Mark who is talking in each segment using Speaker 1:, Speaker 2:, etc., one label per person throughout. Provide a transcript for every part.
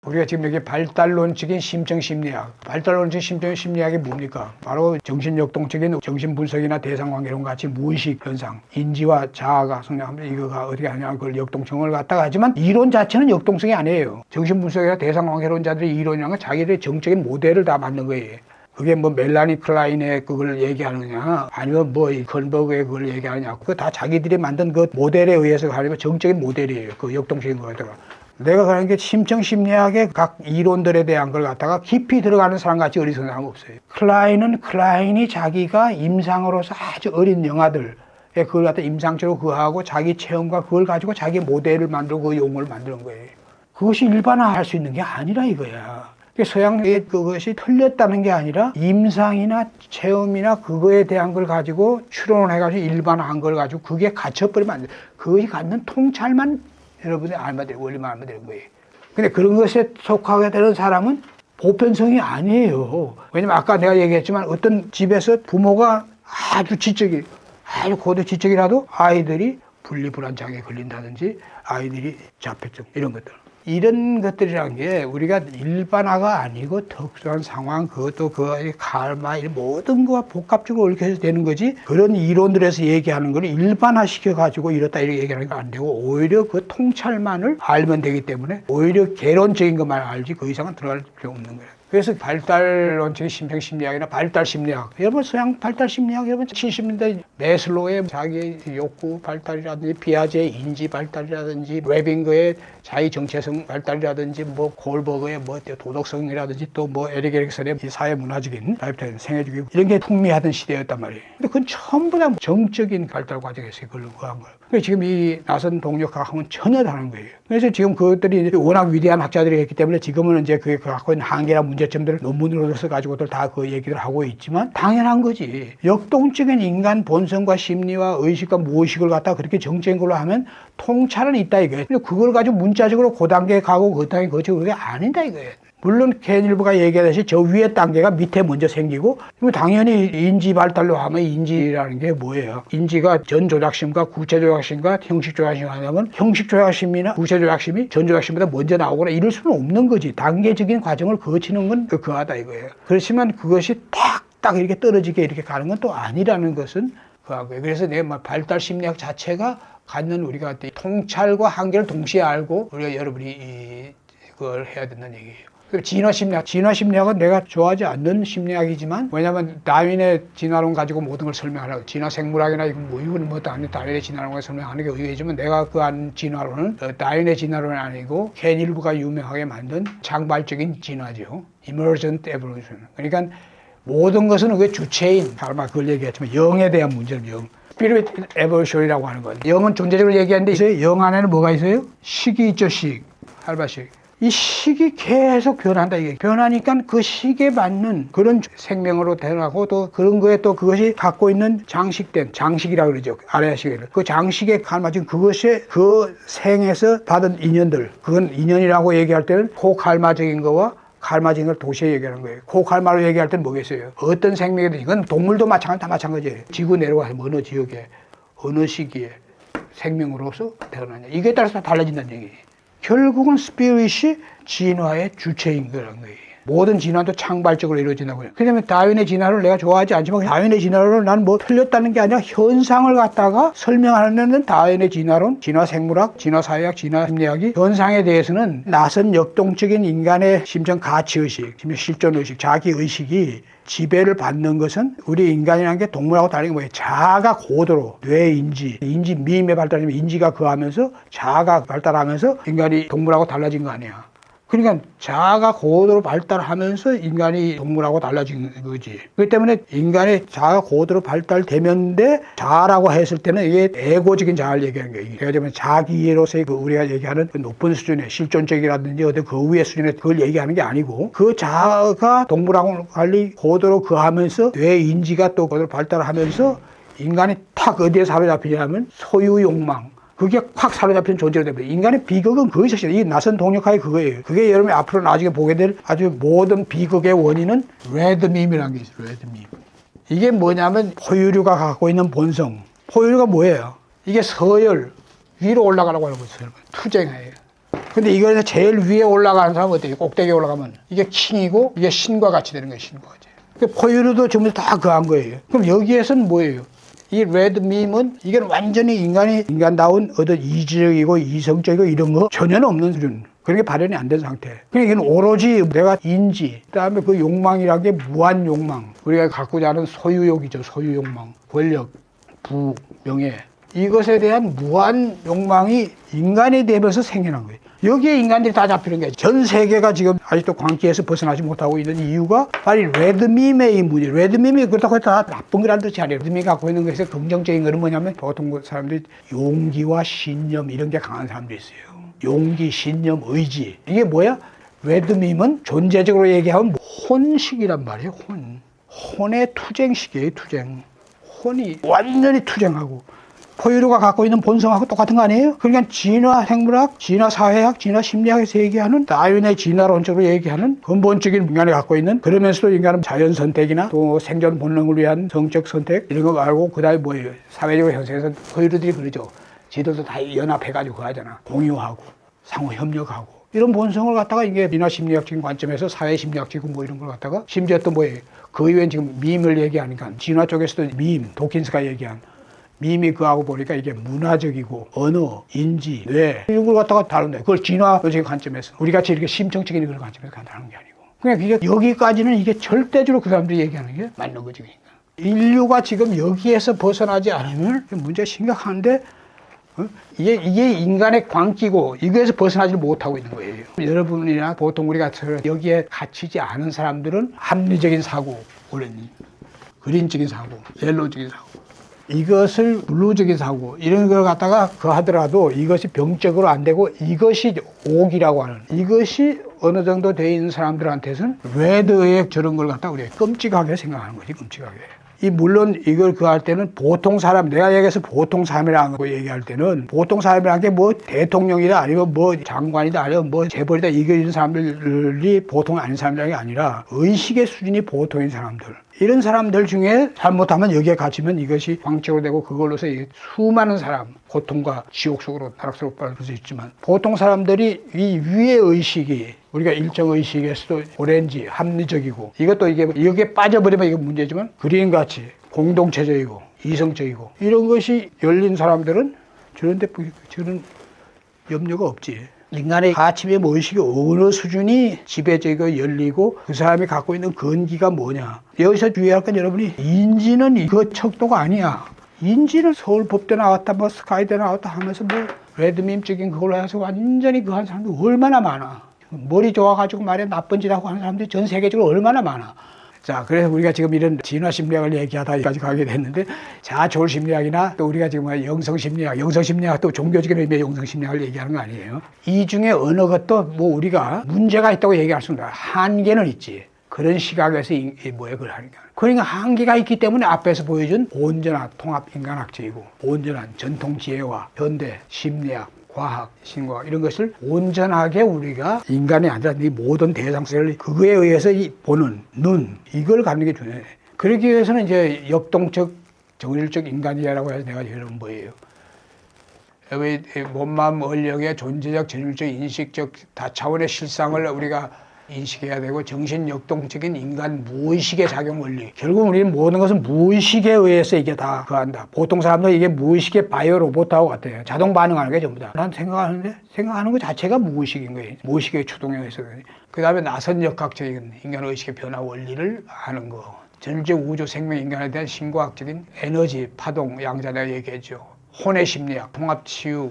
Speaker 1: 우리가 지금 여기 발달론적인 심정심리학, 발달론적인 심정심리학이 뭡니까? 바로 정신역동적인 정신분석이나 대상관계론 같이 무의식 현상, 인지와 자아가 성장하면 이거가 어떻게 하냐 그걸 역동성을 갖다가 하지만 이론 자체는 역동성이 아니에요. 정신분석이나 대상관계론자들이 이론이란 건 자기들의 정적인 모델을 다 만든 거예요. 그게 뭐 멜라니 클라인의 그걸 얘기하느냐 아니면 뭐 컨버그의 그걸 얘기하느냐 그거 다 자기들이 만든 그 모델에 의해서 하려면 정적인 모델이에요. 그 역동적인 거다가 내가 가는 게 심정심리학의 각 이론들에 대한 걸 갖다가 깊이 들어가는 사람같이 어리석은 사람 없어요. 클라인은 클라인이 자기가 임상으로서 아주 어린 영화들 그걸 갖다 임상적으로 그하고 자기 체험과 그걸 가지고 자기 모델을 만들고 그 용어를 만드는 거예요. 그것이 일반화할 수 있는 게 아니라 이거야. 서양의 그것이 틀렸다는 게 아니라 임상이나 체험이나 그거에 대한 걸 가지고 추론을 해가지고 일반화한 걸 가지고 그게 갇혀버리면 안 돼. 그것이 갖는 통찰만 여러분이 알면 돼요. 원리만 알면 되는 거예요. 근데 그런 것에 속하게 되는 사람은 보편성이 아니에요. 왜냐면 아까 내가 얘기했지만 어떤 집에서 부모가 아주 지적이 아주 고도 지적이라도 아이들이 분리불안장애에 걸린다든지 아이들이 자폐증 이런 것들. 이런 것들이란 게 우리가 일반화가 아니고 특수한 상황, 그것도 그 karma, 모든 거와 복합적으로 얽혀서 되는 거지 그런 이론들에서 얘기하는 거는 일반화시켜가지고 이렇다 이렇게 얘기하는 거 안 되고 오히려 그 통찰만을 알면 되기 때문에 오히려 개론적인 것만 알지 그 이상은 들어갈 필요 없는 거예요. 그래서 발달론적인 심정심리학이나 발달심리학 여러분 서양 발달심리학 여러분 70년대 메슬로의 자기 욕구 발달이라든지 피아제의 인지 발달이라든지 웨빙거의 자기 정체성 발달이라든지 뭐 골버그의 뭐 도덕성이라든지 또 뭐 에릭 에릭슨의 사회문화적인 생애주기 이런 게 풍미하던 시대였단 말이에요. 근데 그건 전부 다 정적인 발달 과정에서 그걸 구한 거예요. 그래서 지금 이 나선 동력학하고는 전혀 다른 거예요. 그래서 지금 그것들이 워낙 위대한 학자들이 했기 때문에 지금은 이제 그게 갖고 있는 한계나 문제점들을 논문으로 써가지고들 다 그 얘기를 하고 있지만 당연한 거지. 역동적인 인간 본성과 심리와 의식과 무의식을 갖다가 그렇게 정적인 걸로 하면 통찰은 있다 이거예요. 근데 그걸 가지고 문자적으로 그 단계에 가고 그 단계에 거치고 그게 아니다 이거예요. 물론 켄 일부가 얘기하듯이 저 위에 단계가 밑에 먼저 생기고 당연히 인지 발달로 하면 인지라는 게 뭐예요? 인지가 전조작심과 구체조작심과 형식조작심이 하냐면 형식조작심이나 구체조작심이 전조작심보다 먼저 나오거나 이럴 수는 없는 거지. 단계적인 과정을 거치는 건 그하다 이거예요. 그렇지만 그것이 딱 이렇게 떨어지게 이렇게 가는 건 또 아니라는 것은 그하고요. 그래서 내가 발달 심리학 자체가 갖는 우리가 통찰과 한계를 동시에 알고 우리가 여러분이 그걸 해야 된다는 얘기예요. 진화심리학은 내가 좋아하지 않는 심리학이지만 왜냐하면 다윈의 진화론 가지고 모든 걸 설명하라고 진화생물학이나 이건 뭐 다윈의 진화론을 설명하는 게 의외지만 내가 그 한 진화론은 다윈의 진화론은 아니고 켄 일부가 유명하게 만든 창발적인 진화죠. Emergent Evolution. 그러니까 모든 것은 그 주체인 아마 그걸 얘기했지만 영에 대한 문제는 영. Spirit Evolution이라고 하는 거예요. 영은 존재적으로 얘기하는데 있어요. 영 안에는 뭐가 있어요? 식이 있죠. 식. 알바식. 이 식이 계속 변한다 이게 변하니까 그 식에 맞는 그런 생명으로 태어나고 또 그런 거에 또 그것이 갖고 있는 장식된 장식이라고 그러죠. 아래식을 그 장식에 갈맞은 그것이 그 생에서 받은 인연들 그건 인연이라고 얘기할 때는 코갈마적인 거와 갈마적인 걸 동시에 얘기하는 거예요. 코갈마로 얘기할 때는 뭐겠어요? 어떤 생명이든 이건 동물도 다 마찬가지예요. 지구 내려가서 어느 지역에 어느 시기에 생명으로서 태어나냐 이게 따라서 달라진다는 얘기예요. 결국은 스피릿이 진화의 주체인 거라는 거예요. 모든 진화도 창발적으로 이루어진다고 해요. 그다음에 다윈의 진화를 내가 좋아하지 않지만 다윈의 진화론은 난 뭐 틀렸다는 게 아니라 현상을 갖다가 설명하는 다윈의 진화론, 진화생물학, 진화사회학, 진화심리학이 현상에 대해서는 나선 역동적인 인간의 심정 가치의식, 실존의식, 자기의식이 지배를 받는 것은 우리 인간이라는 게 동물하고 다른 게 뭐예요? 자아가 고도로 뇌인지, 인지 미임에 발달하면 인지가 그하면서 자아가 발달하면서 인간이 동물하고 달라진 거 아니야. 그러니까 자아가 고도로 발달하면서 인간이 동물하고 달라진 거지. 그렇기 때문에 인간의 자아가 고도로 발달되면데 자아라고 했을 때는 이게 에고적인 자아를 얘기하는 거예요. 그러니까 자기로서의 그 우리가 얘기하는 그 높은 수준의 실존적이라든지 어떤 그 위의 수준의 그걸 얘기하는 게 아니고 그 자아가 동물하고 달리 고도로 그하면서 뇌 인지가 또 고도로 발달하면서 인간이 탁 어디에 사로잡히냐면 소유 욕망. 그게 확 사로잡히는 존재가 됩니다. 인간의 비극은 그것이죠. 이 나선 동력학이 그거예요. 그게 여러분이 앞으로 나중에 보게 될 아주 모든 비극의 원인은 레드밈이라는 게 있어요. 레드밈. 이게 뭐냐면 포유류가 갖고 있는 본성. 포유류가 뭐예요? 이게 서열, 위로 올라가라고 하는 거죠. 투쟁이에요. 근데 이거에서 제일 위에 올라가는 사람은 어때요? 꼭대기에 올라가면 이게 킹이고 이게 신과 같이 되는 거예요. 신과 같이. 포유류도 전부 다 그한 거예요. 그럼 여기에서는 뭐예요? 이 레드밈은 이게 완전히 인간다운 어떤 이지적이고 이성적이고 이런 거 전혀 없는 수준. 그런 게 발현이 안 된 상태. 그러니까 이건 오로지 내가 인지, 그 다음에 그 욕망이라는 게 무한 욕망. 우리가 갖고자 하는 소유욕이죠. 소유 욕망. 권력, 부, 명예. 이것에 대한 무한 욕망이 인간이 되면서 생겨난 거예요. 여기에 인간들이 다 잡히는 거예요. 전 세계가 지금 아직도 광기에서 벗어나지 못하고 있는 이유가 바로 레드밈의 이 문제. 레드밈이 그렇다고 해서 다 나쁜 거라는 뜻이 아니에요. 레드밈이 갖고 있는 것에서 긍정적인 거는 뭐냐면 보통 사람들이 용기와 신념 이런 게 강한 사람들이 있어요. 용기, 신념, 의지. 이게 뭐야? 레드밈은 존재적으로 얘기하면 혼식이란 말이에요. 혼의 투쟁식이에요. 투쟁. 혼이 완전히 투쟁하고 포유류가 갖고 있는 본성하고 똑같은 거 아니에요? 그러니까 진화 생물학, 진화 사회학, 진화 심리학에서 얘기하는 다윈의 진화론적으로 얘기하는 근본적인 인간이 갖고 있는 그러면서도 인간은 자연 선택이나 또 생존 본능을 위한 성적 선택 이런 거 말고 그 다음에 뭐예요? 사회적 형성에서 포유류들이 그러죠. 지들도 다 연합해가지고 그거 하잖아. 공유하고 상호 협력하고 이런 본성을 갖다가 이게 진화 심리학적인 관점에서 사회 심리학적이고 뭐 이런 걸 갖다가 심지어 또 뭐예요? 그 이외엔 지금 밈을 얘기하니까 진화 쪽에서도 밈, 도킨스가 얘기한 밈이 그하고 보니까 이게 문화적이고 언어, 인지, 뇌 이런 걸 갖다가 다룬다. 그걸 진화적인 관점에서 우리 같이 이렇게 심층적인 그런 관점에서 다루는 게 아니고 그냥 이게 여기까지는 이게 절대적으로 그 사람들이 얘기하는 게 맞는 거지. 그러니까. 인류가 지금 여기에서 벗어나지 않으면 문제가 심각한데 이게 인간의 광기고 이거에서 벗어나지 못하고 있는 거예요. 여러분이나 보통 우리가 여기에 갇히지 않은 사람들은 합리적인 사고, 원래는 그린적인 사고, 옐로우적인 사고 이것을 블루적인 사고 이런 걸 갖다가 그 하더라도 이것이 병적으로 안 되고 이것이 옥이라고 하는 이것이 어느 정도 돼 있는 사람들한테서는 레드의 저런 걸 갖다가 우리가 끔찍하게 생각하는 거지. 끔찍하게. 물론 이걸 그 할 때는 보통 사람, 내가 얘기해서 보통 사람이라는 거 얘기할 때는 보통 사람이라는 게 뭐 대통령이다 아니면 뭐 장관이다 아니면 뭐 재벌이다 이런 사람들이 보통 아닌 사람이라는 게 아니라 의식의 수준이 보통인 사람들. 이런 사람들 중에 잘못하면 여기에 갇히면 이것이 광적으로 되고 그걸로서 수많은 사람, 고통과 지옥 속으로 나락으로 빠질 수 있지만 보통 사람들이 이 위의 의식이 우리가 일정 의식에서도 오렌지, 합리적이고 이것도 이게 여기에 빠져버리면 이거 문제지만 그린같이 공동체적이고 이성적이고 이런 것이 열린 사람들은 저런 염려가 없지. 인간의 가치의 의식이 어느 수준이 지배적이고 열리고 그 사람이 갖고 있는 근기가 뭐냐. 여기서 주의할 건 여러분이 인지는 그 척도가 아니야. 인지는 서울법대 나왔다 뭐 스카이대 나왔다 하면서 뭐 레드밈적인 그걸로 해서 완전히 그 한 사람들 얼마나 많아. 머리 좋아가지고 말에 나쁜 짓 하고 하는 사람들이 전 세계적으로 얼마나 많아. 자, 그래서 우리가 지금 이런 진화 심리학을 얘기하다 여기까지 가게 됐는데 자졸 심리학이나 또 우리가 지금 영성 심리학 또 종교적인 의미의 영성 심리학을 얘기하는 거 아니에요. 이 중에 어느 것도 뭐 우리가 문제가 있다고 얘기할 수는 없다. 한계는 있지. 그런 시각에서 뭐에 그걸 하는 거야. 그러니까 한계가 있기 때문에 앞에서 보여준 온전한 통합 인간학적이고 온전한 전통 지혜와 현대 심리학 과학, 신과학 이런 것을 온전하게 우리가 인간이 아니라 이 모든 대상세를 그거에 의해서 보는 눈 이걸 갖는 게 중요해. 그러기 위해서는 이제 역동적 정일적 인간이라고 해서 내가 여러분 뭐예요? 왜 몸마음 원력의 존재적 전율적 인식적 다차원의 실상을 우리가 인식해야 되고 정신 역동적인 인간 무의식의 작용 원리. 결국 우리는 모든 것은 무의식에 의해서 이게 다 그한다. 보통 사람들은 이게 무의식의 바이오 로봇하고 같아요. 자동 반응하는 게 전부 다. 난 생각하는 것 자체가 무의식인 거예요. 무의식의 추동에 의해서. 그 다음에 나선 역학적인 인간 의식의 변화 원리를 하는 거. 전적 우주 생명 인간에 대한 신과학적인 에너지, 파동, 양자 내가 얘기했죠. 혼의 심리학, 통합치유,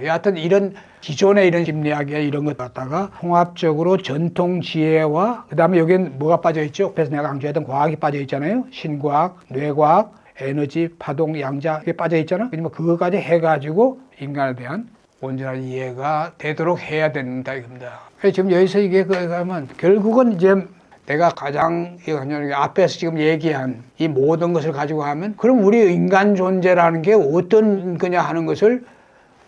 Speaker 1: 여하튼 이런 기존의 이런 심리학의 이런 것 갖다가 통합적으로 전통 지혜와 그 다음에 여기는 뭐가 빠져있죠? 그래서 내가 강조했던 과학이 빠져있잖아요. 신과학, 뇌과학, 에너지, 파동, 양자 이게 빠져있잖아. 그러면 그거까지 해가지고 인간에 대한 온전한 이해가 되도록 해야 된다 이겁니다. 그래서 지금 여기서 이게 그러면 결국은 이제 내가 가장 앞에서 지금 얘기한 이 모든 것을 가지고 하면 그럼 우리 인간 존재라는 게 어떤 거냐 하는 것을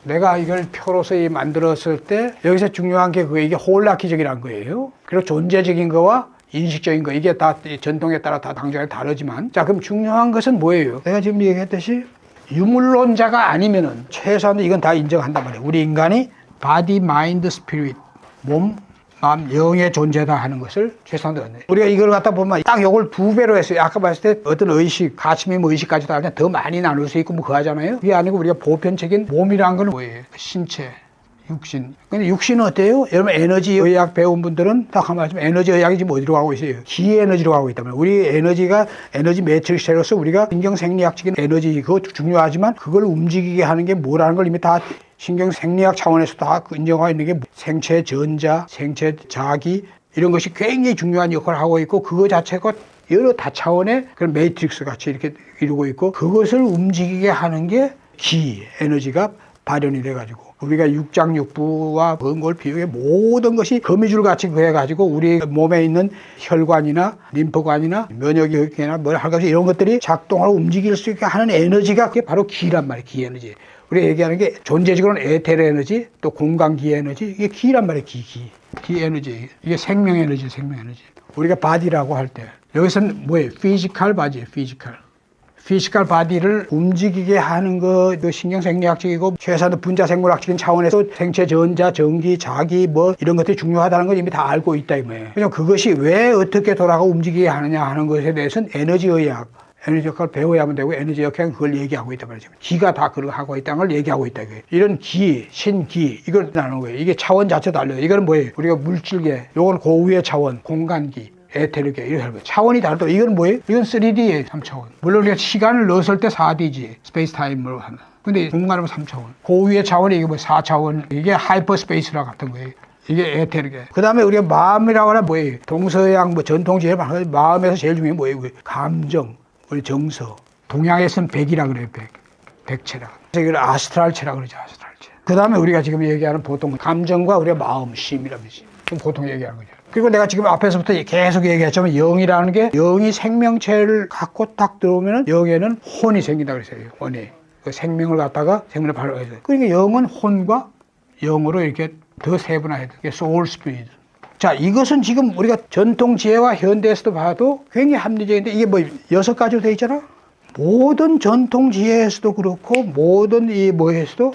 Speaker 1: 내가 이걸 표로서 만들었을 때 여기서 중요한 게 이게 홀라키적이라는 거예요. 그리고 존재적인 거와 인식적인 거 이게 다 전통에 따라 다 당장에 다르지만 자 그럼 중요한 것은 뭐예요? 내가 지금 얘기했듯이 유물론자가 아니면은 최소한 이건 다 인정한단 말이에요. 우리 인간이 바디, 마인드, 스피릿, 몸, 마음, 영의 존재다 하는 것을 최소한도 얻네. 우리가 이걸 갖다 보면 딱 요걸 두 배로 했어요. 아까 봤을 때 어떤 의식, 가치미 뭐 의식까지도 그냥 더 많이 나눌 수 있고 뭐 그거 하잖아요. 그게 아니고 우리가 보편적인 몸이라는 건 뭐예요? 신체, 육신. 근데 육신은 어때요? 여러분 에너지 의학 배운 분들은 딱 한 말씀, 에너지 의학이 지금 어디로 가고 있어요? 기 에너지로 가고 있다면 우리 에너지가 에너지 매트릭스로서 우리가 신경생리학적인 에너지 그거 중요하지만 그걸 움직이게 하는 게 뭐라는 걸 이미 다 신경생리학 차원에서 다 인정하고 있는 게 생체 전자, 생체 자기 이런 것이 굉장히 중요한 역할을 하고 있고 그거 자체가 여러 다차원의 그런 매트릭스 같이 이렇게 이루고 있고 그것을 움직이게 하는 게 기 에너지가 발현이 돼가지고 우리가 육장육부와 그런 걸 비유해 모든 것이 거미줄 같이 그해가지고 우리 몸에 있는 혈관이나 림프관이나 면역력이나 뭘 할 것이 이런 것들이 작동하고 움직일 수 있게 하는 에너지가 그게 바로 기란 말이에요. 기 에너지. 우리가 얘기하는 게 존재적으로는 에테르 에너지 또 공간기 에너지 이게 기란 말이에요. 기 에너지. 이게 생명 에너지, 생명 에너지. 우리가 바디라고 할 때 여기서는 뭐예요? 피지컬 바디예요. 피지컬 바디를 움직이게 하는 거, 신경생리학적이고 최소한 분자생물학적인 차원에서 생체 전자, 전기, 자기 뭐 이런 것들이 중요하다는 걸 이미 다 알고 있다 이 말이에요. 그냥 그것이 왜 어떻게 돌아가 움직이게 하느냐 하는 것에 대해서는 에너지 의학, 에너지 역학을 배워야만 되고 에너지 역학은 그걸 얘기하고 있단 말이죠. 기가 다 그걸 하고 있다는 걸 얘기하고 있다 이거예요. 이런 기, 신기 이걸 나누는 거예요. 이게 차원 자체도 알려요. 이거는 뭐예요? 우리가 물질계, 요건 고위의 차원, 공간기. 에테르계 이렇게 하는 거예요. 차원이 다르다. 이건 뭐예요? 이건 3D예요. 3차원. 물론 우리가 시간을 넣었을 때 4D지. 스페이스 타임으로 하면. 근데 공간은 3차원. 고위의 차원이 이게 뭐 4차원. 이게 하이퍼스페이스라 같은 거예요. 이게 에테르계. 그 다음에 우리가 마음이라고 하면 뭐예요? 동서양 뭐 전통지에 마음에서 제일 중요한 게 뭐예요? 감정, 우리 정서. 동양에서는 백이라 그래요. 백체라. 그래서 이걸 아스트랄체라 그러죠. 아스트랄체. 그 다음에 우리가 지금 얘기하는 보통 감정과 우리가 마음, 심이라면서. 보통 얘기하는 거죠. 그리고 내가 지금 앞에서부터 계속 얘기했지만 영이라는 게 영이 생명체를 갖고 딱 들어오면 영에는 혼이 생긴다 그랬어요. 혼이. 그 생명을 갖다가 생명을 발휘해야 돼. 그러니까 영은 혼과 영으로 이렇게 더 세분화해야 돼. 이게 소울 스피릿. 자, 이것은 지금 우리가 전통 지혜와 현대에서도 봐도 굉장히 합리적인데 이게 뭐 6가지로 돼 있잖아? 모든 전통 지혜에서도 그렇고 모든 이 뭐에서도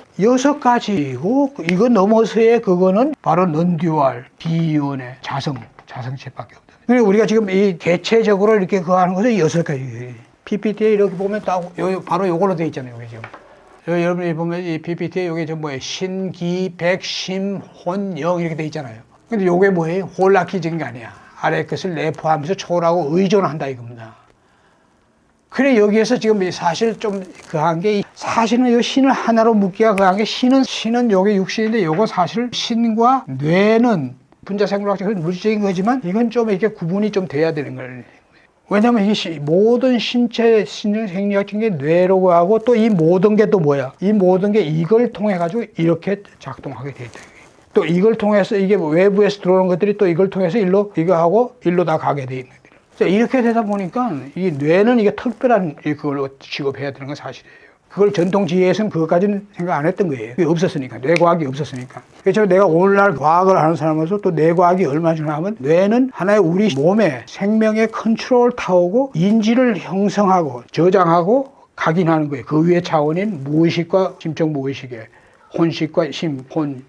Speaker 1: 6가지이고 이거 넘어서의 그거는 바로 넌듀얼, 비이온의 자성체밖에 없다. 그리고 우리가 지금 이 개체적으로 이렇게 그거 하는 것은 6가지. PPT에 이렇게 보면 딱 바로 요걸로 돼 있잖아요. 여기 지금. 여러분이 보면 이 PPT에 여기 저 뭐예요? 신기, 백심, 혼, 영 이렇게 돼 있잖아요. 근데 요게 뭐예요? 홀라키적인 게 아니야. 아래 것을 내포하면서 초월하고 의존한다 이겁니다. 그래 여기에서 지금 사실 좀 그한 게 사실은 이 신을 하나로 묶기가 그한 게 신은 요게 육신인데 요거 사실 신과 뇌는 분자생물학적인 물질적인 거지만 이건 좀 이렇게 구분이 좀 돼야 되는 거예요. 왜냐면 이게 모든 신체 신경생리학적인 게 뇌라고 하고 또 이 모든 게 또 뭐야? 이 모든 게 이걸 통해 가지고 이렇게 작동하게 돼 있다. 또 이걸 통해서 이게 외부에서 들어오는 것들이 또 이걸 통해서 일로 이거 하고 일로 다 가게 돼 있는. 이렇게 되다 보니까 이 뇌는 이게 특별한 그걸로 취급해야 되는 건 사실이에요. 그걸 전통 지혜에서는 그것까지는 생각 안 했던 거예요. 그게 없었으니까. 뇌과학이 없었으니까. 그래서 내가 오늘날 과학을 하는 사람으로서 또 뇌과학이 얼마나 중요하면 뇌는 하나의 우리 몸의 생명의 컨트롤 타워고 인지를 형성하고 저장하고 각인하는 거예요. 그 위의 차원인 무의식과 심적 무의식의 혼식과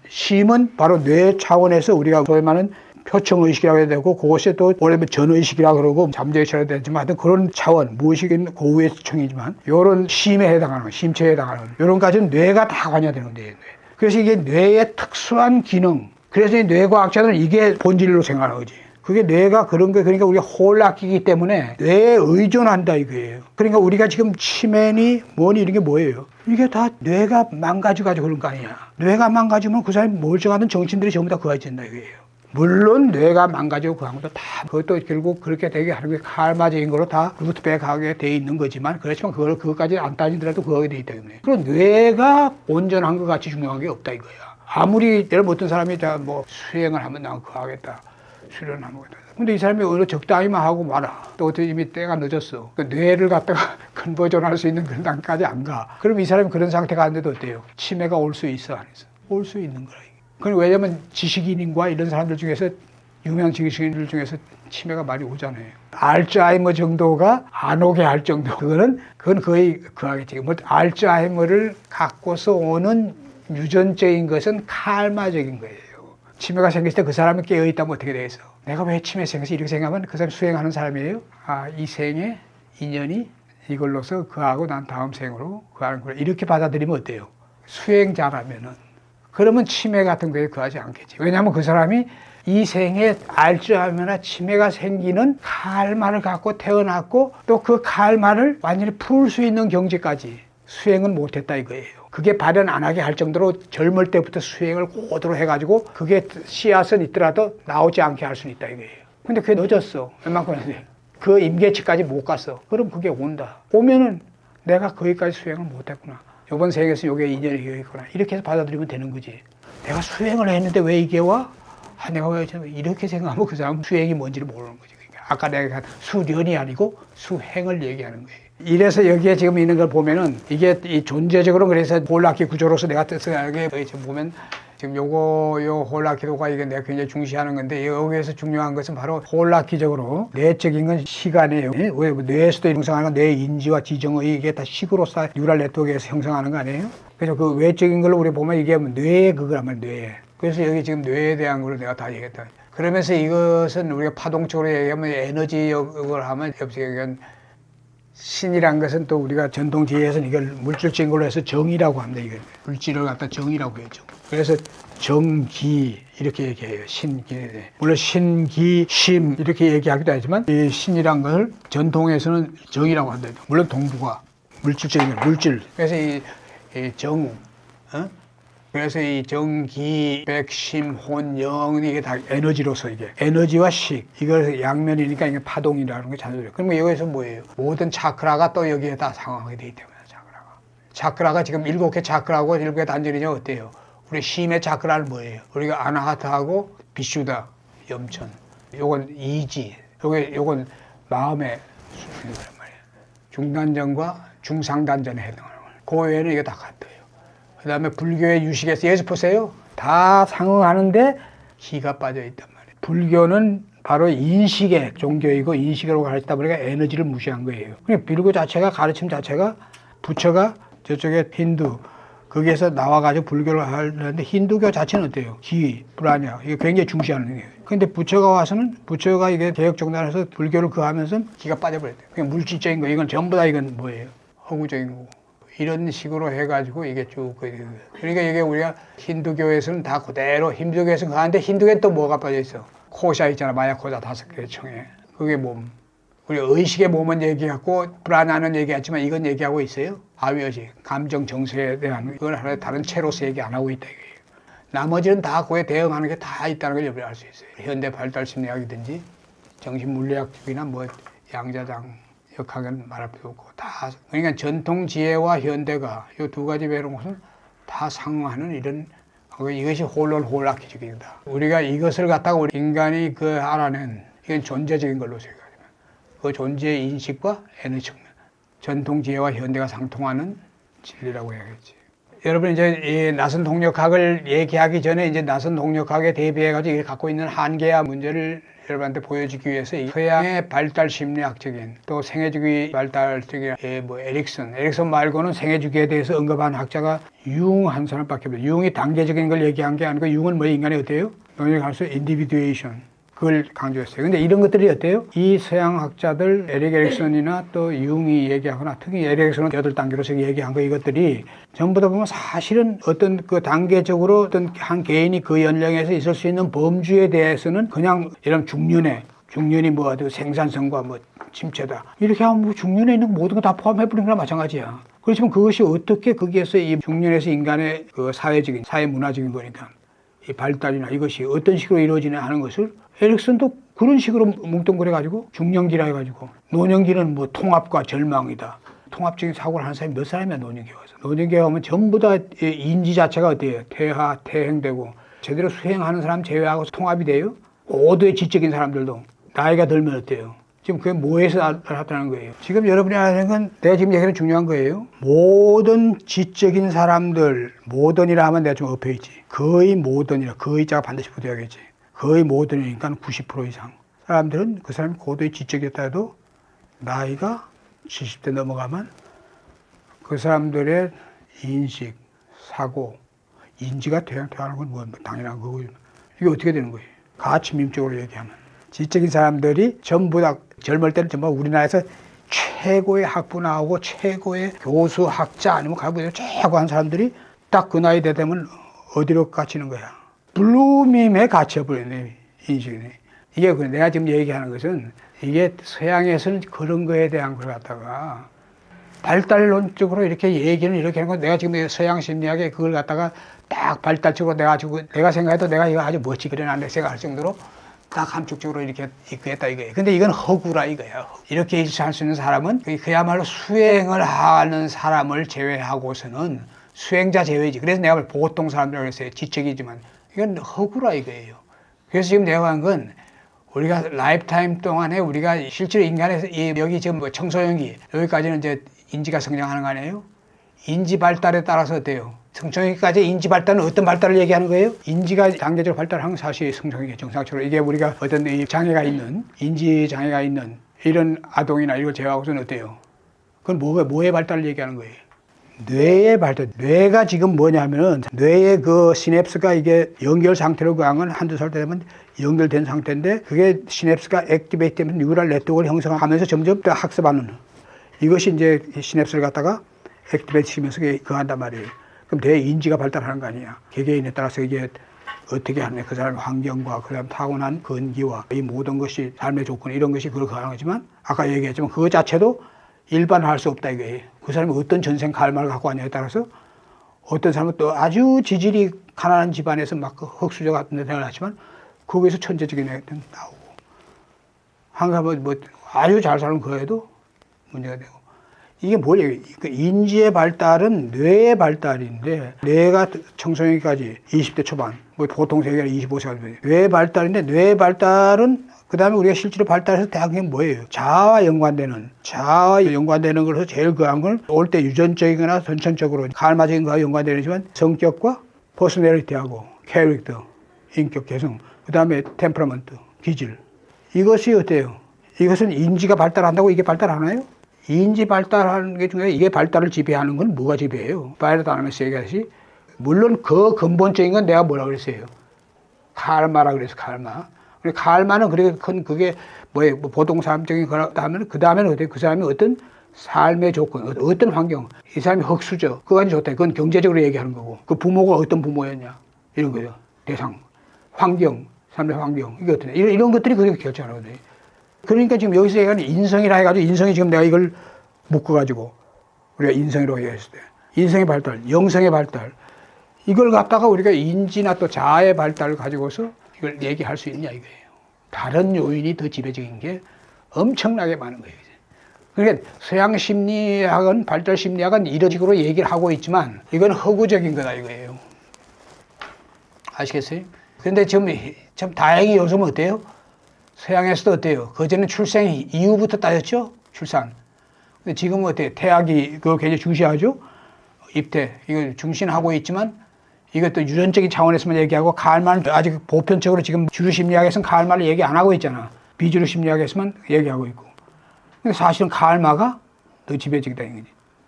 Speaker 1: 심은 바로 뇌 차원에서 우리가 소위 말하는 표청의식이라고 해야 되고 그것이 또 원래는 전의식이라고 그러고 잠재의식이라고 해야 되지만 하여튼 그런 차원 무의식은 고유의 층이지만 이런 심에 해당하는 거 심체에 해당하는 이런 까지는 뇌가 다 관여되는 거예요. 그래서 이게 뇌의 특수한 기능 그래서 이 뇌과학자들은 이게 본질로 생각하는 거지. 그게 뇌가 그런 거 그러니까 우리가 홀락기기 때문에 뇌에 의존한다 이거예요. 그러니까 우리가 지금 치매니 뭐니 이런 게 뭐예요? 이게 다 뇌가 망가져가지고 그런 거 아니야. 뇌가 망가지면 그 사람이 멀쩡하던 정신들이 전부 다 그어진다 이거예요. 물론 뇌가 망가지고 그 것도 다 그것도 결국 그렇게 되게 하는 게 칼마적인 거로 다 루트백하게 돼 있는 거지만 그렇지만 그것까지 안 따지더라도 그거에 돼 있다 때문에 그럼 뇌가 온전한 것 같이 중요한 게 없다 이거야. 아무리 예를 어떤 사람이 다 뭐 수행을 하면 난 그거 하겠다 수련을 하면 하겠다. 근데 이 사람이 어느 적당히만 하고 말아. 또 어떻게 이미 때가 늦었어. 그 뇌를 갖다가 컨버전할 수 있는 그런 단계까지 안 가. 그럼 이 사람이 그런 상태가 안 돼도 어때요? 치매가 올 수 있어 안 있어? 올 수 있는 거라. 그건 왜냐면 지식인과 이런 사람들 중에서 유명 지식인들 중에서 치매가 많이 오잖아요. 알츠하이머 정도가 안 오게 할 정도. 그건 거의 그하겠지. 뭐 알츠하이머를 갖고서 오는 유전적인 것은 칼마적인 거예요. 치매가 생겼을 때 그 사람이 깨어있다면 어떻게 되겠어? 내가 왜 치매 생겨서 이렇게 생각하면 그 사람이 수행하는 사람이에요? 아, 이 생의 인연이 이걸로서 그하고 난 다음 생으로 그하는구나. 이렇게 받아들이면 어때요? 수행자라면은. 그러면 치매 같은 거에 그하지 않겠지. 왜냐하면 그 사람이 이 생에 알츠하이머나 치매가 생기는 칼마를 갖고 태어났고 또 그 칼마를 완전히 풀 수 있는 경지까지 수행은 못했다 이거예요. 그게 발현 안 하게 할 정도로 젊을 때부터 수행을 고도로 해가지고 그게 씨앗은 있더라도 나오지 않게 할 수는 있다 이거예요. 근데 그게 늦었어. 웬만큼 했는데 그 임계치까지 못 갔어. 그럼 그게 온다. 오면은 내가 거기까지 수행을 못했구나. 이번 생에서 이게 인연이 있구나. 이렇게 해서 받아들이면 되는 거지. 내가 수행을 했는데 왜 이게 와? 아, 내가 왜 이렇게 생각하면 그 사람은 수행이 뭔지를 모르는 거지. 그러니까 아까 내가 수련이 아니고 수행을 얘기하는 거예요. 이래서 여기에 지금 있는 걸 보면은 이게 이 존재적으로 그래서 홀라키 구조로서 내가 뜻을 알게 지금 보면 지금 요 홀라키도가 이게 내가 굉장히 중시하는 건데 여기에서 중요한 것은 바로 홀라키적으로 내적인 건 시간이에요. 왜 뇌에서도 형성하는 뇌 인지와 지정의 이게 다 식으로서 뉴럴 네트워크에서 형성하는 거 아니에요? 그래서 그 외적인 걸로 우리 보면 이게 뇌의 그거란 말이에요. 뇌. 그래서 여기 지금 뇌에 대한 걸 내가 다 얘기했다. 그러면서 이것은 우리가 파동적으로 얘기하면 에너지역을 하면 여기서 신이란 것은 또 우리가 전통지혜에서는 이걸 물질적인 걸로 해서 정이라고 합니다. 이걸 물질을 갖다 정이라고 해죠. 그래서 정기 이렇게 얘기해요. 신기. 물론 신기, 심 이렇게 얘기하기도 하지만 이 신이란 걸 전통에서는 정이라고 한다. 물론 동부가 물질적인 물질. 그래서 이 정, 그래서 이 정기, 백심, 혼, 영 이게 다 에너지로서 이게 에너지와 식 이걸 양면이니까 이게 파동이라는 게 잔소리. 그러면 여기서 뭐예요? 모든 차크라가 또 여기에 다 상황이 되기 때문에 차크라가 지금 7개 차크라고 7개 단전이냐 어때요? 우리 심의 차크라는 뭐예요? 우리가 아나하타하고 비슈다, 염천. 요건 이지. 요건 마음의 수준이란 말이에요. 중단전과 중상단전에 해당하는 거예요. 그 외에는 이게 다 같아요. 그 다음에 불교의 유식에서 예수 보세요. 다 상응하는데 기가 빠져 있단 말이에요. 불교는 바로 인식의 종교이고 인식으로 가르치다 보니까 에너지를 무시한 거예요. 그러니까 불교 자체가 가르침 자체가 부처가 저쪽에 힌두 거기에서 나와가지고 불교를 하는데 힌두교 자체는 어때요? 기, 불안이야. 이게 굉장히 중시하는 거예요. 근데 부처가 와서는 부처가 이게 개혁정단에서 불교를 하면서 기가 빠져버렸대요. 그냥 물질적인 거 이건 전부 다 이건 뭐예요? 허구적인 거고. 이런 식으로 해가지고 이게 쭉 그러니까 이게 우리가 힌두교에서는 다 그대로 힌두교에서는 가는데 힌두교엔 또 뭐가 빠져 있어? 코샤 있잖아. 마야코샤 5개의 청에 그게 몸. 우리 의식의 몸은 얘기하고 불안하는 얘기하지만 이건 얘기하고 있어요. 아위의식, 감정 정서에 대한 그걸 하나의 다른 채로서 얘기 안 하고 있다 이거예요. 나머지는 다 그에 대응하는 게 다 있다는 걸 여러분이 알 수 있어요. 현대 발달 심리학이든지 정신물리학이나 뭐 양자장 역학은 말할 필요 없고 다 그러니까 전통 지혜와 현대가 이 두 가지 배우는 것은 다 상응하는 이런 이것이 홀라키적이다. 우리가 이것을 갖다가 우리 인간이 그 알아낸 이건 존재적인 걸로 생각하지만 그 존재의 인식과 에너지 측면 전통 지혜와 현대가 상통하는 진리라고 해야겠지. 여러분 이제 이 나선 동력학을 얘기하기 전에 이제 나선 동력학에 대비해가지고 갖고 있는 한계와 문제를 여러분한테 보여주기 위해서 서양의 발달 심리학적인 또 생애주기 발달적인 뭐 에릭슨 말고는 생애주기에 대해서 언급한 학자가 융 한 사람밖에 없어요. 융이 단계적인 걸 얘기한 게 아니고 융은 뭐 인간이 어때요? 논리학에서 인디비듀에이션 그걸 강조했어요. 근데 이런 것들이 어때요? 이 서양 학자들 에릭 에릭슨이나 또 융이 얘기하거나 특히 에릭 에릭슨은 8단계로서 얘기한 거 이것들이 전부 다 보면 사실은 어떤 그 단계적으로 어떤 한 개인이 그 연령에서 있을 수 있는 범주에 대해서는 그냥 이런 중년이 뭐 생산성과 뭐 침체다. 이렇게 하면 뭐 중년에 있는 모든 거 다 포함해버리는 거랑 마찬가지야. 그렇지만 그것이 어떻게 거기에서 이 중년에서 인간의 그 사회적인, 사회문화적인 거니까 이 발달이나 이것이 어떤 식으로 이루어지냐 하는 것을 에릭슨도 그런 식으로 뭉뚱그려가지고 중년기라 해가지고 노년기는 뭐 통합과 절망이다. 통합적인 사고를 하는 사람이 몇 사람이야 노년기에 와서. 노년기에 오면 전부 다 인지 자체가 어때요? 퇴행되고 제대로 수행하는 사람 제외하고 통합이 돼요? 모두의 지적인 사람들도 나이가 들면 어때요? 지금 그게 뭐에서 나타나는 거예요? 지금 여러분이 아는 건 내가 지금 얘기하는 중요한 거예요. 모든 지적인 사람들, 모든이라 하면 내가 좀 엎혀있지. 거의 모든이라, 거의자가 반드시 붙어야겠지. 거의 모든이니까 90% 이상. 사람들은 그 사람이 고도의 지적이었다 해도 나이가 70대 넘어가면 그 사람들의 인식, 사고, 인지가 퇴화하는 건 뭐 당연한 거고. 이게 어떻게 되는 거예요? 가치민족으로 얘기하면. 지적인 사람들이 전부 다 젊을 때는 전부 우리나라에서 최고의 학부 나오고 최고의 교수, 학자 아니면 가부에 최고한 사람들이 딱 그 나이 되면 어디로 갇히는 거야? 블루밈에 갇혀버리네, 인식이네. 이게 내가 지금 얘기하는 것은 이게 서양에서는 그런 거에 대한 걸 갖다가 발달론적으로 이렇게 얘기는 이렇게 하는 건 내가 지금 서양 심리학에 그걸 갖다가 딱 발달적으로 내가 생각해도 내가 이거 아주 멋지게 그려놨네 생각할 정도로 딱 함축적으로 이렇게 있겠다 이거예요. 근데 이건 허구라 이거야. 이렇게 일치할 수 있는 사람은 그야말로 수행을 하는 사람을 제외하고서는 수행자 제외지. 그래서 내가 보통 사람들이라고 했어요. 지적이지만 이건 허구라 이거예요. 그래서 지금 내가 한 건 우리가 라이프타임 동안에 우리가 실제로 인간의 여기 지금 뭐 청소년기 여기까지는 이제 인지가 성장하는 거 아니에요? 인지 발달에 따라서 어때요? 청소년기까지 인지 발달은 어떤 발달을 얘기하는 거예요? 인지가 단계적으로 발달하는 사실 성장기 정상적으로 이게 우리가 어떤 이 장애가 있는 인지 장애가 있는 이런 아동이나 이걸 제외하고서는 어때요? 그건 뭐의 발달을 얘기하는 거예요? 뇌의 발달. 뇌가 지금 뭐냐면은 뇌의 그 시냅스가 이게 연결 상태로 가면 한두 살 되면 연결된 상태인데 그게 시냅스가 액티베이트 되면 뉴럴 네트워크를 형성하면서 점점 더 학습하는 이것이 이제 시냅스를 갖다가 액티베이트 시키면서 그거 한단 말이에요. 그럼 뇌 인지가 발달하는 거 아니야. 개개인에 따라서 이게 어떻게 하느냐. 그 사람의 환경과 그 다음 타고난 건기와 이 모든 것이 삶의 조건 이런 것이 그걸 가능하지만 아까 얘기했지만 그거 자체도 일반화할 수 없다 이거예요. 그 사람이 어떤 전생 칼마를 갖고 왔냐에 따라서 어떤 사람은 또 아주 지질이 가난한 집안에서 막 그 흙수저 같은 데 태어났지만 거기서 천재적인 애들 나오고 항상 뭐 아주 잘 사는 거에도 문제가 되고 이게 뭐예요? 그 인지의 발달은 뇌의 발달인데 뇌가 청소년기까지 20대 초반 뭐 보통 세계는 25세가 뇌의 발달인데 뇌의 발달은 그 다음에 우리가 실제로 발달해서 대학이 뭐예요? 자아와 연관되는 것에서 제일 그한 걸 올 때 유전적이거나 선천적으로 갈마적인 거와 연관되지만 성격과 퍼스널리티하고 캐릭터, 인격 개성, 그 다음에 템퍼먼트, 기질 이것이 어때요? 이것은 인지가 발달한다고 이게 발달하나요? 인지 발달하는 게 중요해. 이게 발달을 지배하는 건 뭐가 지배해요? 바이러다이너미스 얘기하듯이 물론 그 근본적인 건 내가 뭐라 그랬어요? 칼마라 그래서 칼마. 칼마는 그렇게 큰 그게 뭐예요? 보통 사람적인 거라 하면 그 다음에는 어때요? 그 사람이 어떤 삶의 조건, 어떤 환경, 이 사람이 흙수저, 그거 좋다. 그건 경제적으로 얘기하는 거고, 그 부모가 어떤 부모였냐 이런 거예요. 대상, 환경, 삶의 환경 이게 어떠냐 이런 것들이 그렇게 결정하거든요. 그러니까 지금 여기서 얘기하는 인성이라 해가지고 인성이 지금 내가 이걸 묶어가지고 우리가 인성이라고 얘기했을 때 인성의 발달, 영성의 발달 이걸 갖다가 우리가 인지나 또 자아의 발달을 가지고서 이걸 얘기할 수 있냐 이거예요. 다른 요인이 더 지배적인 게 엄청나게 많은 거예요. 그러니까 서양 심리학은 발달 심리학은 이런 식으로 얘기를 하고 있지만 이건 허구적인 거다 이거예요. 아시겠어요? 그런데 지금 참 다행히 요즘은 어때요? 서양에서도 어때요? 그전에는 출생 이후부터 따졌죠? 출산. 근데 지금은 어때요? 태아기 그거 굉장히 중시하죠? 입대 이거 중시하고 있지만 이것도 유전적인 차원에서만 얘기하고 가을만 아직 보편적으로 지금 주류 심리학에서는 가을마를 얘기 안 하고 있잖아. 비주류 심리학에서만 얘기하고 있고. 근데 사실은 가을마가 더 지배적이다 이거지.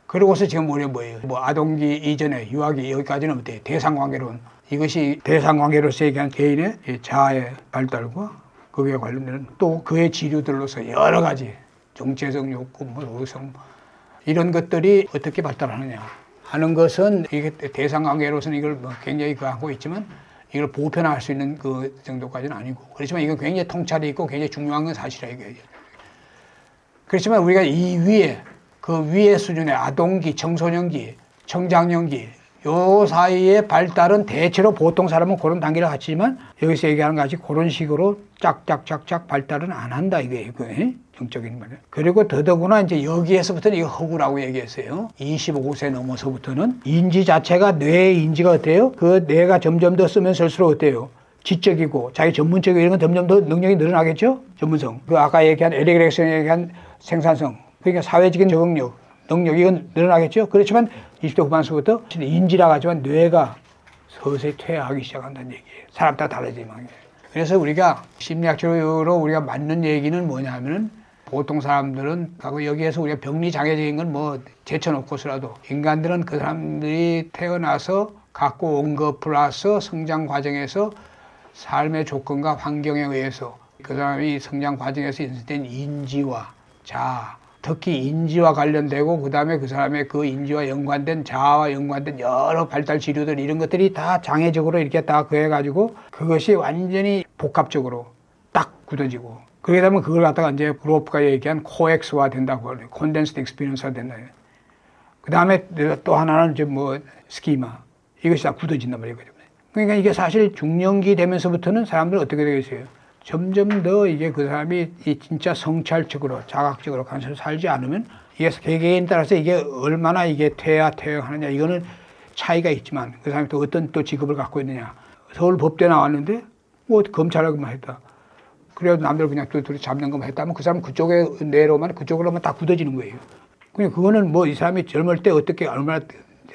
Speaker 1: 그러고서 지금 우리가 뭐예요? 뭐 아동기 이전에 유아기 여기까지는 어때요? 대상관계론. 이것이 대상관계로서 얘기한 개인의 자아의 발달과 거기에 관련되는 또 그의 지류들로서 여러 가지 정체적 욕구, 뭐 의성 이런 것들이 어떻게 발달하느냐 하는 것은 이게 대상관계로서는 이걸 뭐 굉장히 하고 있지만 이걸 보편화할 수 있는 그 정도까지는 아니고 그렇지만 이건 굉장히 통찰이 있고 굉장히 중요한 건 사실이라 이거예요. 그렇지만 우리가 이 위에 그 위의 수준의 아동기, 청소년기, 청장년기 요 사이의 발달은 대체로 보통 사람은 그런 단계를 갖지만 여기서 얘기하는 것 같이 그런 식으로 짝짝짝짝 발달은 안 한다 이거예요. 정적인 말이에요. 그리고 더더구나 이제 여기에서부터는 이거 허구라고 얘기했어요. 25세 넘어서부터는 인지 자체가 뇌의 인지가 어때요? 그 뇌가 점점 더 쓰면 쓸수록 어때요? 지적이고 자기 전문적이고 이런 건 점점 더 능력이 늘어나겠죠? 전문성. 그 아까 얘기한 에릭 에릭슨이 얘기한 생산성. 그러니까 사회적인 적응력, 능력 이건 늘어나겠죠? 그렇지만 20대 후반서부터 인지라고 하지만 뇌가 서서히 퇴화하기 시작한다는 얘기예요. 사람 따라 달라지만. 그래서 우리가 심리학적으로 우리가 맞는 얘기는 뭐냐 하면은 보통 사람들은 여기에서 우리가 병리장애적인 건 뭐 제쳐놓고서라도 인간들은 그 사람들이 태어나서 갖고 온 것 플러스 성장 과정에서 삶의 조건과 환경에 의해서 그 사람이 성장 과정에서 인식된 인지와 자아, 특히 인지와 관련되고 그 다음에 그 사람의 그 인지와 연관된 자아와 연관된 여러 발달 지류들 이런 것들이 다 장애적으로 이렇게 다 그해가지고 그것이 완전히 복합적으로 딱 굳어지고 그러게 되면 그걸 갖다가 이제 그로프가 얘기한 코엑스화 된다고 그래요. 콘덴스드 익스피리언스가 된다. 그 다음에 또 하나는 이제 뭐 스키마 이것이 다 굳어진단 말이에요. 그러니까 이게 사실 중년기 되면서부터는 사람들은 어떻게 되겠어요? 점점 더 이게 그 사람이 이 진짜 성찰적으로 자각적으로 간섭을 살지 않으면 이게 개개인 따라서 이게 얼마나 이게 퇴행하느냐 이거는 차이가 있지만 그 사람이 또 어떤 또 직업을 갖고 있느냐. 서울 법대 나왔는데 뭐 검찰하고만 했다. 그래도 남들 그냥 둘이 잡는 것만 했다면 그 사람 그쪽에 내로만 그쪽으로만 다 굳어지는 거예요. 그냥 그거는 뭐 이 사람이 젊을 때 어떻게 얼마나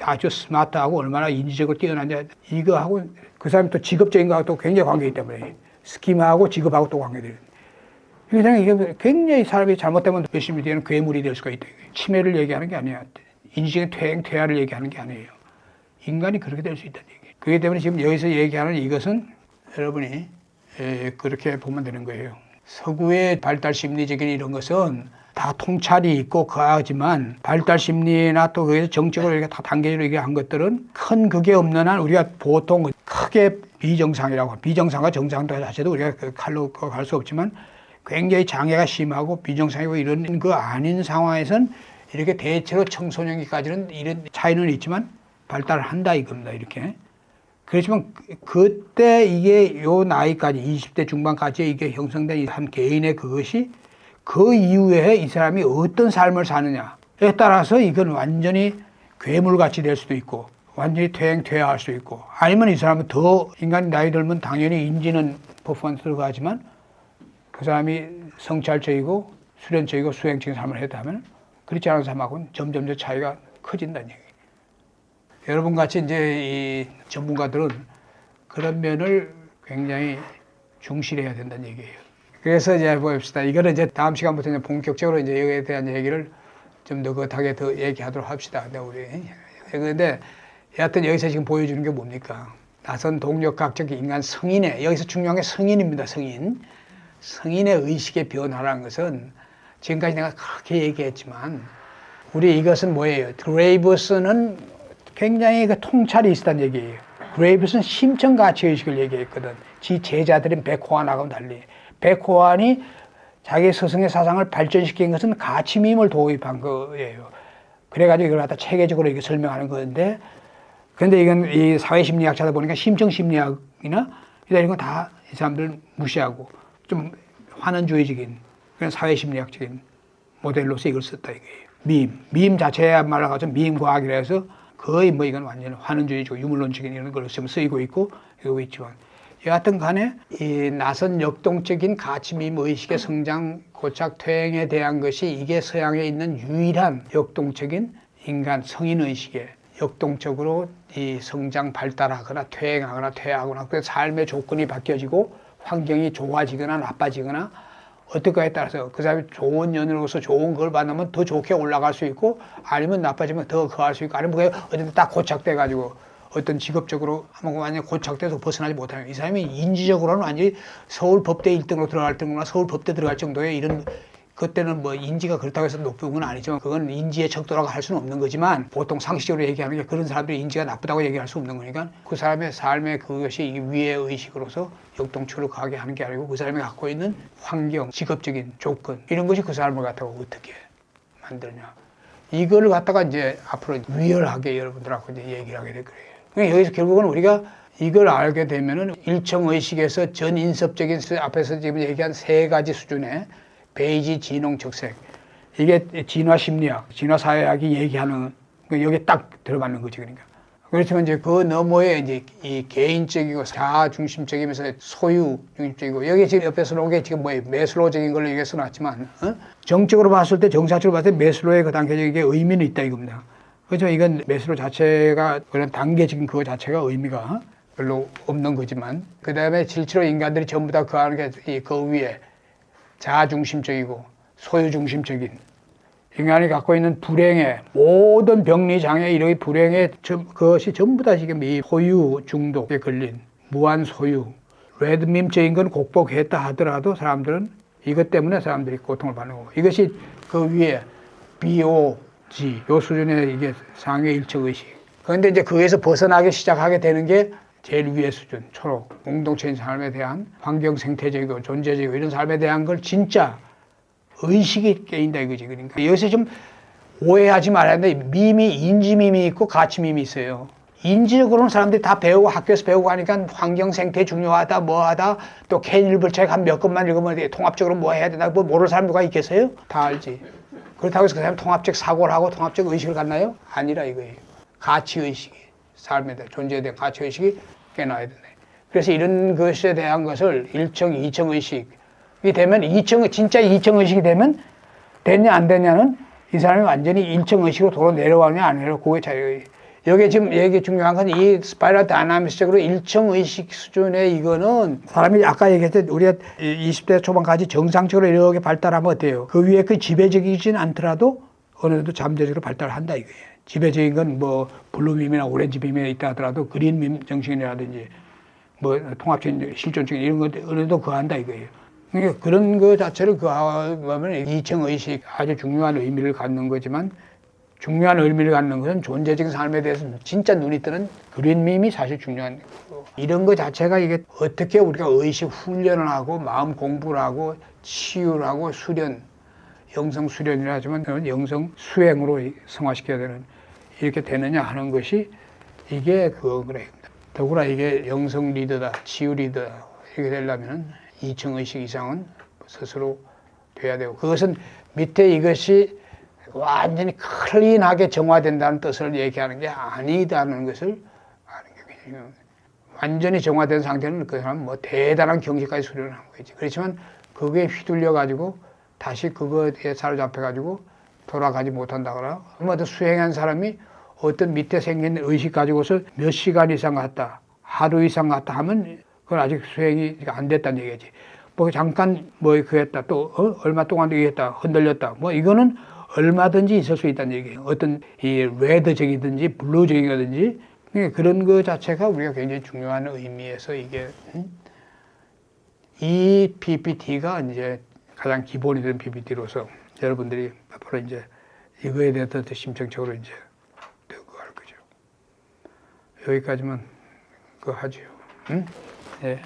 Speaker 1: 아주 스마트하고 얼마나 인지적으로 뛰어나냐 이거하고 그 사람이 또 직업적인 거하고 또 굉장히 관계가 있단 말이에요. 스키마하고 직업하고 또 관계돼요. 이게 굉장히 사람이 잘못되면 몇십 뒤에는 괴물이 될 수가 있다. 치매를 얘기하는 게 아니야. 인지적인 퇴행을 얘기하는 게 아니에요. 인간이 그렇게 될 수 있다는 얘기예요. 그렇기 때문에 지금 여기서 얘기하는 이것은 여러분이 그렇게 보면 되는 거예요. 서구의 발달 심리적인 이런 것은 다 통찰이 있고 그하지만 발달 심리나 또 거기서 정적으로 이렇게 다 단계로 얘기한 것들은 큰 그게 없는 한 우리가 보통 크게 비정상이라고 비정상과 정상도 자체도 우리가 그 칼로 갈 수 없지만 굉장히 장애가 심하고 비정상이고 이런 거 아닌 상황에선 이렇게 대체로 청소년기까지는 이런 차이는 있지만 발달을 한다 이겁니다. 이렇게. 그렇지만 그때 이게 요 나이까지 20대 중반까지 이게 형성된 한 개인의 그것이 그 이후에 이 사람이 어떤 삶을 사느냐에 따라서 이건 완전히 괴물같이 될 수도 있고 완전히 퇴행할 수 있고 아니면 이 사람은 더 인간이 나이 들면 당연히 인지는 퍼포먼스로 하지만 그 사람이 성찰적이고 수련적이고 수행적인 삶을 했다면 그렇지 않은 사람하고는 점점 더 차이가 커진다는 얘기예요. 여러분 같이 이제 이 전문가들은 그런 면을 굉장히 중시해야 된다는 얘기예요. 그래서 이제 봅시다. 이거는 이제 다음 시간부터 이제 본격적으로 이제 여기에 대한 얘기를 좀 느긋하게 더 얘기하도록 합시다. 우리. 그런데 여하튼 여기서 지금 보여주는 게 뭡니까? 나선 동력학적 인간 성인의, 여기서 중요한 게 성인입니다. 성인. 성인의 의식의 변화라는 것은 지금까지 내가 그렇게 얘기했지만 우리 이것은 뭐예요? 그레이브스는 굉장히 그 통찰이 있었다는 얘기예요. 그레이브스는 심천가치의식을 얘기했거든. 지 제자들인 백호안하고는 달리. 백호안이 자기 스승의 사상을 발전시킨 것은 가치밈을 도입한 거예요. 그래가지고 이걸 갖다 체계적으로 이렇게 설명하는 건데, 근데 이건 이 사회심리학자다 보니까 심정심리학이나 이런 건 다 이 사람들 무시하고 좀 환원주의적인 그런 사회심리학적인 모델로서 이걸 썼다 이거예요. 밈 자체야말로 가지고 밈과학이라 해서 거의 뭐 이건 완전 환원주의적 유물론적인 이런 걸로 지금 쓰이고 있고 이러고 있지만 여하튼 간에 이 나선 역동적인 가치밈 의식의 성장 고착 퇴행에 대한 것이 이게 서양에 있는 유일한 역동적인 인간 성인 의식의 역동적으로 이 성장 발달하거나 퇴행하거나 퇴하거나 그 삶의 조건이 바뀌어지고 환경이 좋아지거나 나빠지거나 어떨까에 따라서 그 사람이 좋은 연으로서 좋은 걸 만나면 더 좋게 올라갈 수 있고 아니면 나빠지면 더 거할 수 있고 아니면 그게 어쨌든 딱 고착돼 가지고 어떤 직업적으로 완전히 고착돼서 벗어나지 못하는 이 사람이 인지적으로는 완전히 서울 법대 1등으로 들어갈 정도나 서울 법대 들어갈 정도의 이런 그때는 뭐 인지가 그렇다고 해서 높은 건 아니지만 그건 인지의 척도라고 할 수는 없는 거지만 보통 상식적으로 얘기하는 게 그런 사람들이 인지가 나쁘다고 얘기할 수 없는 거니까 그 사람의 삶의 그것이 위의 의식으로서 역동적으로 가게 하는 게 아니고 그 사람이 갖고 있는 환경, 직업적인 조건 이런 것이 그 사람을 갖다가 어떻게 만드냐 이거를 갖다가 이제 앞으로 리얼하게 여러분들하고 이제 얘기를 하게 될 거예요. 그러니까 여기서 결국은 우리가 이걸 알게 되면은 일정 의식에서 전인섭적인 앞에서 지금 얘기한 세 가지 수준의 베이지 진홍 적색 이게 진화 심리학, 진화 사회학이 얘기하는 여기에 딱 들어맞는 거지 그러니까. 그렇지만 이제 그 너머에 이제 이 개인적이고 자아 중심적이면서 소유 중심적이고 여기 지금 옆에서 놓은 게 지금 뭐예요? 메슬로적인 걸로 여기 써놨지만 정적으로 봤을 때 정사적으로 봤을 때 메슬로의 그 단계적인 게 의미는 있다 이겁니다. 그렇지만 이건 메슬로 자체가 그런 단계적인 그거 자체가 의미가 별로 없는 거지만 그 다음에 실제로 인간들이 전부 다 그 하는 게 그 위에 자아중심적이고 소유중심적인 인간이 갖고 있는 불행의 모든 병리 장애 이런 불행의 그것이 전부 다 지금 이 소유 중독에 걸린 무한 소유 레드밈적인 건 극복했다 하더라도 사람들은 이것 때문에 사람들이 고통을 받는 거고 이것이 그 위에 BOG 요 수준의 이게 상해 일체 의식. 그런데 이제 거기에서 벗어나기 시작하게 되는 게 제일 위의 수준 초록 공동체인 삶에 대한 환경 생태적이고 존재적이고 이런 삶에 대한 걸 진짜 의식이 깨인다 이거지. 그러니까 여기서 좀 오해하지 말아야 되는데 밈이 인지밈이 있고 가치밈이 있어요. 인지적으로는 사람들이 다 배우고 학교에서 배우고 하니까 환경 생태 중요하다 뭐하다 또 캔일블 책 한 몇 권만 읽으면 통합적으로 뭐 해야 되나 뭐 모르는 사람 누가 있겠어요? 다 알지. 그렇다고 해서 그 사람 통합적 사고를 하고 통합적 의식을 갖나요? 아니라 이거예요. 가치의식이 삶에 대한 존재에 대한 가치의식이 깨놔야 되네. 그래서 이런 것에 대한 것을 1층, 2층 의식 이 되면 2층 진짜 2층 의식이 되면 됐냐 안 됐냐는 이 사람이 완전히 1층 의식으로 도로 내려가느냐 안 내려가느냐 그게 차이예요. 여기 지금 얘기 중요한 건 이 스파이럴 다이나믹스적으로 1층 의식 수준의 이거는 사람이 아까 얘기했듯 우리가 20대 초반까지 정상적으로 이렇게 발달하면 어때요? 그 위에 그 지배적이진 않더라도 어느 정도 잠재적으로 발달한다 이거예요. 지배적인 건 뭐 블루밈이나 오렌지빔이 있다 하더라도 그린밈 정신이라든지 뭐 통합적인 실존적인 이런 것 어느 정도 그한다 이거예요. 그러니까 그런 거 자체를 그하면 2층 의식 아주 중요한 의미를 갖는 거지만 중요한 의미를 갖는 것은 존재적인 삶에 대해서는 진짜 눈이 뜨는 그린밈이 사실 중요한 거고 이런 거 자체가 이게 어떻게 우리가 의식 훈련을 하고 마음 공부를 하고 치유를 하고 수련 영성 수련이라 하지만 영성 수행으로 성화시켜야 되는 이렇게 되느냐 하는 것이 이게 그래. 더구나 이게 영성 리더다 치유 리더다 이렇게 되려면 2층 의식 이상은 스스로 돼야 되고 그것은 밑에 이것이 완전히 클린하게 정화된다는 뜻을 얘기하는 게 아니다는 것을 아는 게 그냥 완전히 정화된 상태는 그 사람은 뭐 대단한 경지까지 수련을 한 거지. 그렇지만 그거에 휘둘려 가지고 다시 그거에 사로잡혀 가지고 돌아가지 못한다거나 뭐 수행한 사람이 어떤 밑에 생긴 의식 가지고서 몇 시간 이상 갔다 하루 이상 갔다 하면 그건 아직 수행이 안 됐다는 얘기지. 뭐 잠깐 뭐 그 했다 또 얼마 동안 이거 했다 흔들렸다 뭐 이거는 얼마든지 있을 수 있다는 얘기예요. 어떤 이 레드적이든지 블루적이든지 그런 거 자체가 우리가 굉장히 중요한 의미에서 이게 이 PPT가 이제 가장 기본이 된 PPT로서 여러분들이 앞으로 이제 이거에 대해서 더 심층적으로 이제 그거 할 거죠. 여기까지만 그거 하죠. 응? 예.